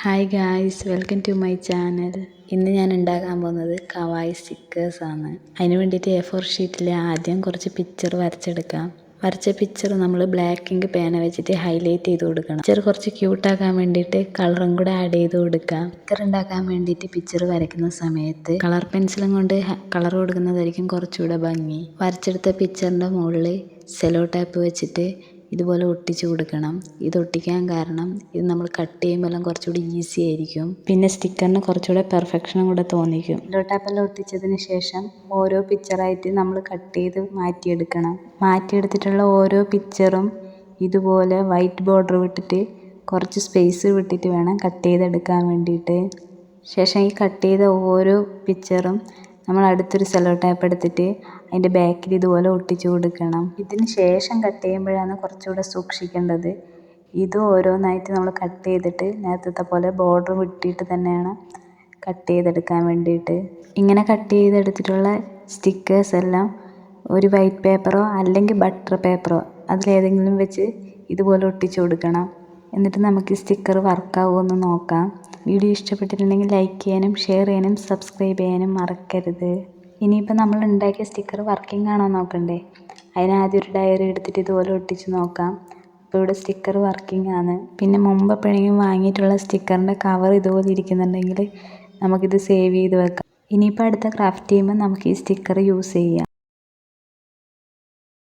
Hi guys, welcome to my channel. ഇന്ന് ഞാൻ ഉണ്ടാക്കാൻ പോകുന്നത് കവായി സ്റ്റിക്കേഴ്സാണ്. അതിന് വേണ്ടിയിട്ട് A4 ഷീറ്റിൽ ആദ്യം കുറച്ച് പിക്ചർ വരച്ചെടുക്കാം. വരച്ച പിക്ചർ നമ്മൾ ബ്ലാക്ക് ഇങ്ക് പേന വെച്ചിട്ട് ഹൈലൈറ്റ് ചെയ്ത് കൊടുക്കണം. പിക്ചർ കുറച്ച് ക്യൂട്ടാക്കാൻ വേണ്ടിയിട്ട് കളറും കൂടെ ആഡ് ചെയ്ത് കൊടുക്കാം. സ്റ്റിക്കർ ഉണ്ടാക്കാൻ വേണ്ടിയിട്ട് പിക്ചർ വരയ്ക്കുന്ന സമയത്ത് കളർ പെൻസിലും കൊണ്ട് കളർ കൊടുക്കുന്നതായിരിക്കും കുറച്ചുകൂടെ ഭംഗി. വരച്ചെടുത്ത പിക്ചറിൻ്റെ മുകളിൽ സെലോ ടാപ്പ് വെച്ചിട്ട് ഇതുപോലെ ഒട്ടിച്ചു കൊടുക്കണം. ഇത് ഒട്ടിക്കാൻ കാരണം ഇത് നമ്മൾ കട്ട് ചെയ്യുമ്പോൾ കുറച്ചുകൂടി ഈസി ആയിരിക്കും. പിന്നെ സ്റ്റിക്കറിന് കുറച്ചുകൂടെ പെർഫെക്ഷനും കൂടെ തോന്നിക്കും. സെല്ലോ ടാപ്പെല്ലാം ഒട്ടിച്ചതിന് ശേഷം ഓരോ പിക്ചറായിട്ട് നമ്മൾ കട്ട് ചെയ്ത് മാറ്റിയെടുക്കണം. മാറ്റിയെടുത്തിട്ടുള്ള ഓരോ പിക്ചറും ഇതുപോലെ വൈറ്റ് ബോർഡർ വിട്ടിട്ട് കുറച്ച് സ്പേസ് വിട്ടിട്ട് വേണം കട്ട് ചെയ്തെടുക്കാൻ വേണ്ടിയിട്ട്. ശേഷം ഈ കട്ട് ചെയ്ത ഓരോ പിക്ചറും നമ്മൾ അടുത്തൊരു സെല്ലോ ടാപ്പ് എടുത്തിട്ട് അതിൻ്റെ ബാക്കിൽ ഇതുപോലെ ഒട്ടിച്ചു കൊടുക്കണം. ഇതിന് ശേഷം കട്ട് ചെയ്യുമ്പോഴാണ് കുറച്ചുകൂടെ സൂക്ഷിക്കേണ്ടത്. ഇത് ഓരോന്നായിട്ട് നമ്മൾ കട്ട് ചെയ്തിട്ട് നേരത്തെ പോലെ ബോർഡർ വിട്ടിട്ട് തന്നെയാണ് കട്ട് ചെയ്തെടുക്കാൻ വേണ്ടിയിട്ട്. ഇങ്ങനെ കട്ട് ചെയ്തെടുത്തിട്ടുള്ള സ്റ്റിക്കേഴ്സ് എല്ലാം ഒരു വൈറ്റ് പേപ്പറോ അല്ലെങ്കിൽ ബട്ടർ പേപ്പറോ അതിലേതെങ്കിലും വെച്ച് ഇതുപോലെ ഒട്ടിച്ചു കൊടുക്കണം. എന്നിട്ട് നമുക്ക് ഈ സ്റ്റിക്കർ വർക്കാവുമെന്ന് നോക്കാം. വീഡിയോ ഇഷ്ടപ്പെട്ടിട്ടുണ്ടെങ്കിൽ ലൈക്ക് ചെയ്യാനും ഷെയർ ചെയ്യാനും സബ്സ്ക്രൈബ് ചെയ്യാനും മറക്കരുത്. ഇനിയിപ്പോൾ നമ്മൾ ഉണ്ടാക്കിയ സ്റ്റിക്കർ വർക്കിംഗ് ആണോ നോക്കണ്ടേ? അതിനാദ്യം ഒരു ഡയറി എടുത്തിട്ട് ഇതുപോലെ ഒട്ടിച്ച് നോക്കാം. അപ്പോൾ ഇവിടെ സ്റ്റിക്കർ വർക്കിംഗ് ആണ്. പിന്നെ മുമ്പ് എപ്പോഴെങ്കിലും വാങ്ങിയിട്ടുള്ള സ്റ്റിക്കറിൻ്റെ കവർ ഇതുപോലെ ഇരിക്കുന്നുണ്ടെങ്കിൽ നമുക്കിത് സേവ് ചെയ്ത് വെക്കാം. ഇനിയിപ്പോൾ അടുത്ത ക്രാഫ്റ്റ് ചെയ്യുമ്പോൾ നമുക്ക് ഈ സ്റ്റിക്കർ യൂസ് ചെയ്യാം.